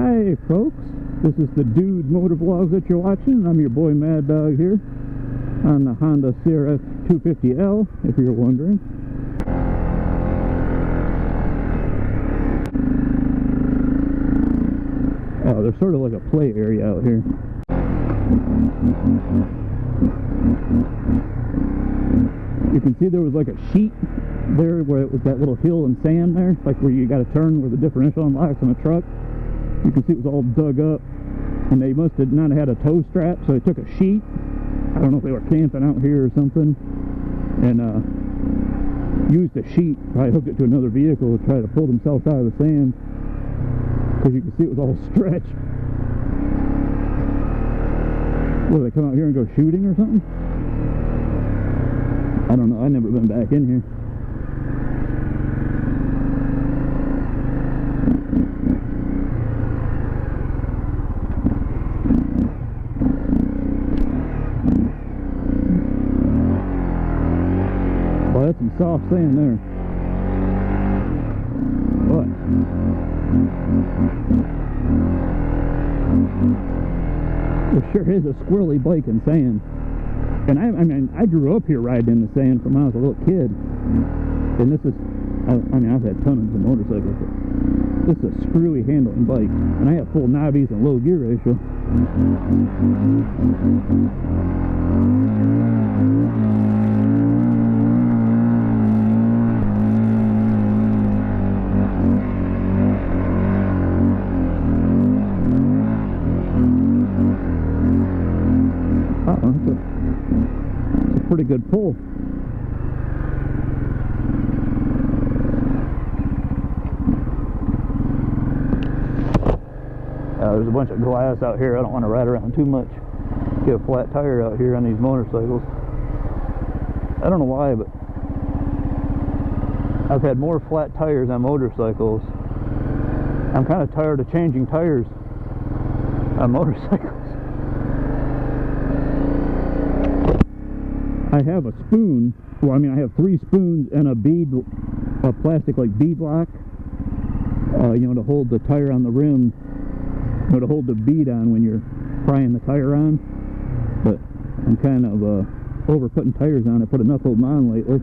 Hi folks, this is the Dude Motor Vlogs that you're watching. I'm your boy Mad Dog here on the Honda CRF 250L, if you're wondering. Oh, there's sort of like a play area out here. You can see there was like a sheet there where it was that little hill and sand there, like where you got to turn where the differential unlocks on a truck. You can see it was all dug up, and they must have not had a tow strap, so they took a sheet. I don't know if they were camping out here or something, and used a sheet, probably hooked it to another vehicle to try to pull themselves out of the sand, because you can see it was all stretched. Will they come out here and go shooting or something? I don't know, I've never been back in here. Well, that's some soft sand there. What? It sure is a squirrely bike in sand. And I mean, I grew up here riding in the sand from when I was a little kid. And this is, I mean, I've had tons of motorcycles, but this is a screwy handling bike. And I have full knobbies and low gear ratio. It's a pretty good pull. There's a bunch of glass out here. I don't want to ride around too much. Get a flat tire out here on these motorcycles. I don't know why, but I've had more flat tires on motorcycles. I'm kind of tired of changing tires on motorcycles. I have a spoon. Well, I mean, I have 3 spoons and a plastic like bead lock, you know, to hold the tire on the rim, you know, to hold the bead on when you're prying the tire on. But I'm kind of over putting tires on. I put enough of them on lately.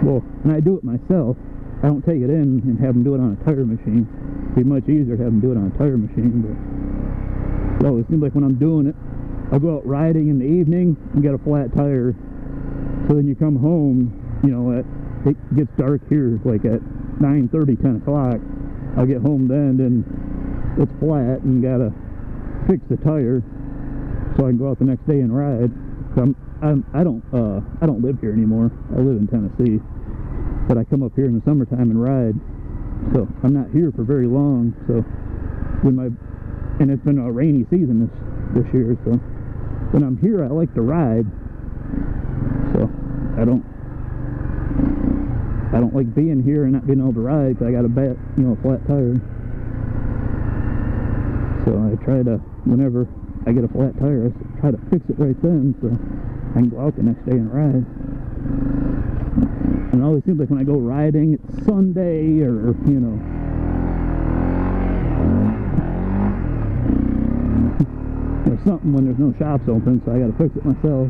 Well, and I do it myself. I don't take it in and have them do it on a tire machine. It'd be much easier to have them do it on a tire machine, but so it seems like when I'm doing it, I'll go out riding in the evening and get a flat tire. So then you come home, you know, it gets dark here like at 9:30, 10 o'clock. I'll get home then and it's flat and gotta fix the tire so I can go out the next day and ride. So I don't live here anymore. I live in Tennessee, but I come up here in the summertime and ride. So I'm not here for very long. So and it's been a rainy season this year, so when I'm here I like to ride. So I don't like being here and not being able to ride because I got a flat tire. So I try to, whenever I get a flat tire, I try to fix it right then so I can go out the next day and ride. And it always seems like when I go riding, it's Sunday or, you know, something when there's no shops open, so I gotta fix it myself,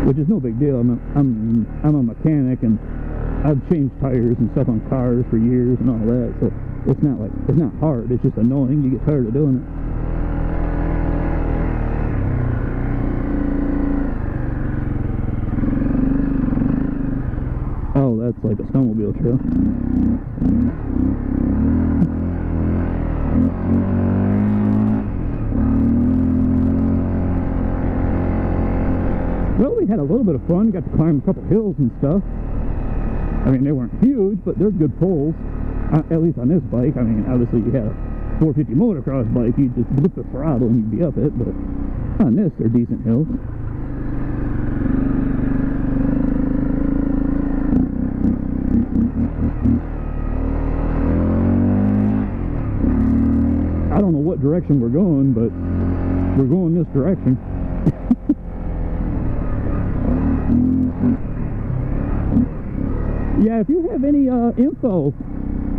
which is no big deal. I'm a mechanic and I've changed tires and stuff on cars for years and all that, so it's not hard. It's just annoying. You get tired of doing it. Oh, that's like a snowmobile trail. Well, we had a little bit of fun. Got to climb a couple hills and stuff. I mean, they weren't huge, but they're good pulls. At least on this bike. I mean, obviously you had a 450 motocross bike, you just flip the throttle and you'd be up it, but on this, they're decent hills. I don't know what direction we're going, but we're going this direction. Yeah, if you have any info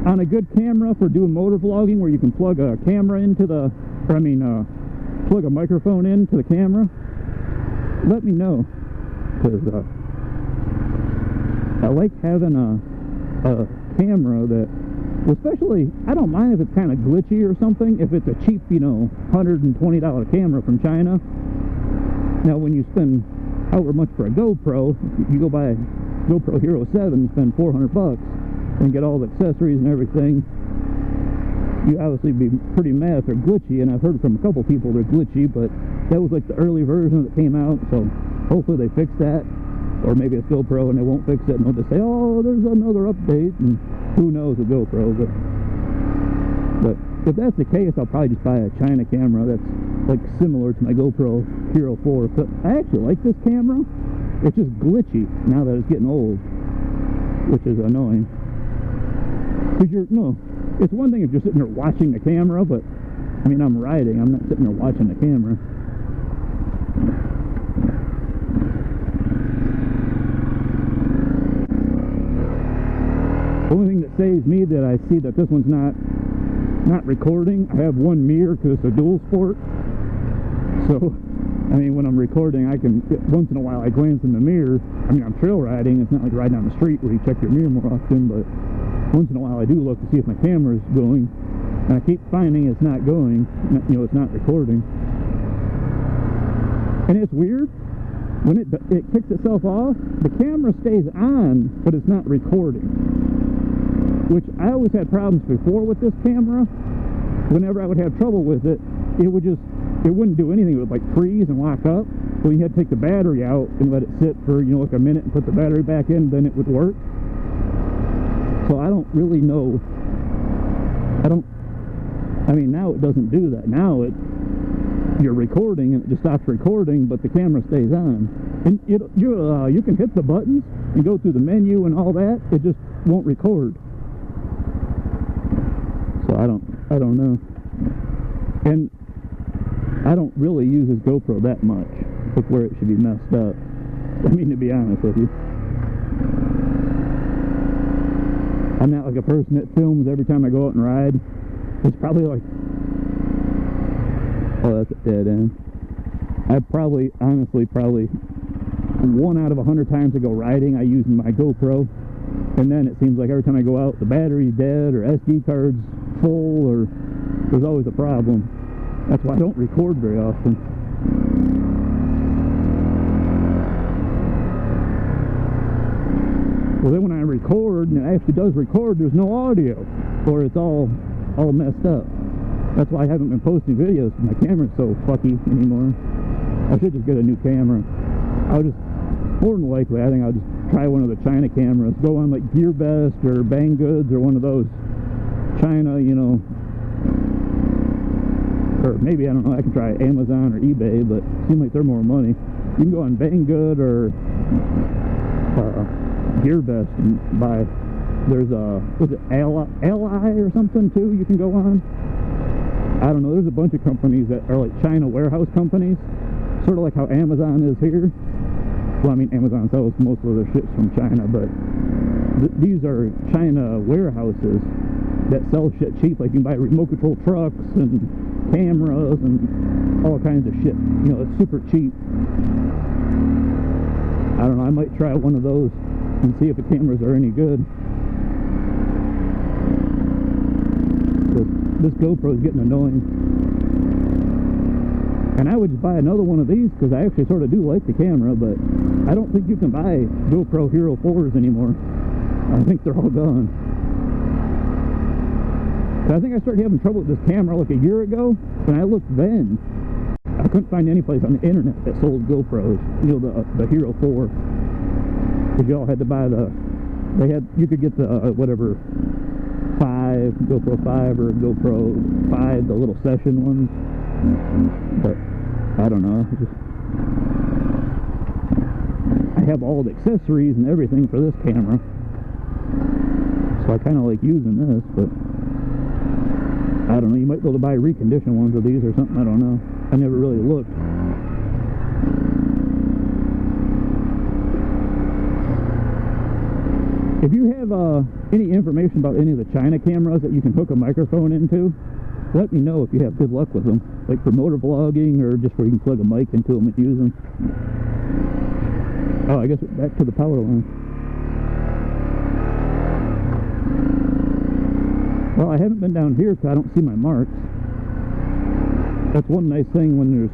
on a good camera for doing motor vlogging where you can plug a camera into the, or I mean, plug a microphone into the camera, let me know. Because I like having a camera that, especially, I don't mind if it's kind of glitchy or something, if it's a cheap, you know, $120 camera from China. Now, when you spend however much for a GoPro, you go buy a GoPro Hero 7, spend $400 and get all the accessories and everything, you obviously be pretty mad if they're glitchy, and I've heard from a couple people they're glitchy, but that was like the early version that came out, so hopefully they fix that. Or maybe it's GoPro and they won't fix it and they'll just say, oh, there's another update, and who knows with GoPro. But if that's the case, I'll probably just buy a China camera that's like similar to my GoPro Hero 4. But I actually like this camera. It's just glitchy now that it's getting old, which is annoying. Because it's one thing if you're sitting there watching the camera, but I mean, I'm riding, I'm not sitting there watching the camera. The only thing that saves me that I see that this one's not recording, I have one mirror because it's a dual sport. So, I mean, when I'm recording, I can, once in a while I glance in the mirror. I mean, I'm trail riding, it's not like riding down the street where you check your mirror more often, but once in a while I do look to see if my camera is going, and I keep finding it's not going, you know, it's not recording. And it's weird, when it kicks itself off, the camera stays on, but it's not recording. Which I always had problems before with this camera. Whenever I would have trouble with it, it wouldn't do anything. It would like freeze and lock up. So you had to take the battery out and let it sit for, you know, like a minute and put the battery back in, then it would work. So I don't really know. I mean, now it doesn't do that. Now you're recording and it just stops recording, but the camera stays on. And you can hit the buttons and go through the menu and all that. It just won't record. So I don't know. And I don't really use this GoPro that much. Look where it should be messed up. I mean, to be honest with you. I'm not like a person that films every time I go out and ride. It's probably like, oh, that's a dead end. I honestly, 1 out of 100 times I go riding, I use my GoPro. And then it seems like every time I go out, the battery's dead, or SD card's full, or there's always a problem. That's why I don't record very often. Well, then when I record, and it actually does record, there's no audio, or it's all messed up. That's why I haven't been posting videos. My camera's so fucky anymore. I should just get a new camera. More than likely, I think I'll just try one of the China cameras. Go on like GearBest or Banggood or one of those China, you know. Or maybe, I don't know, I can try Amazon or eBay, but it seems like they're more money. You can go on Banggood or GearBest and buy. There's was it Ally or something too you can go on? I don't know, there's a bunch of companies that are like China warehouse companies, sort of like how Amazon is here. Well, I mean, Amazon sells most of their shit from China, but these are China warehouses that sell shit cheap. Like you can buy remote control trucks and cameras and all kinds of shit. You know, it's super cheap. I don't know, I might try one of those and see if the cameras are any good. This GoPro is getting annoying. And I would just buy another one of these because I actually sort of do like the camera, but I don't think you can buy GoPro Hero 4s anymore. I think they're all gone. I think I started having trouble with this camera like a year ago, and I looked then. I couldn't find any place on the internet that sold GoPros, you know, the Hero 4. Because y'all had to buy you could get the, whatever, 5, GoPro 5 or GoPro 5, the little session ones. But I don't know. I have all the accessories and everything for this camera, so I kind of like using this. But I don't know. You might be able to buy reconditioned ones of these or something. I don't know. I never really looked. If you have any information about any of the China cameras that you can hook a microphone into, let me know if you have good luck with them, like for motor vlogging or just where you can plug a mic into them and use them. Oh, I guess back to the power line. Well, I haven't been down here because I don't see my marks. That's one nice thing when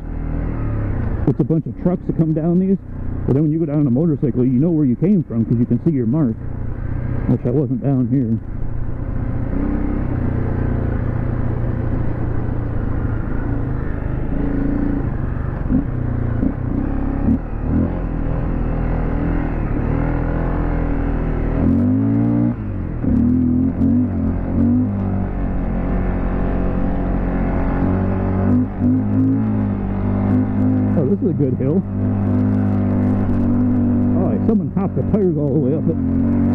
it's a bunch of trucks that come down these, but then when you go down on a motorcycle, you know where you came from because you can see your mark, which I wasn't down here. This is a good hill. Oh, someone hopped the tires all the way up it.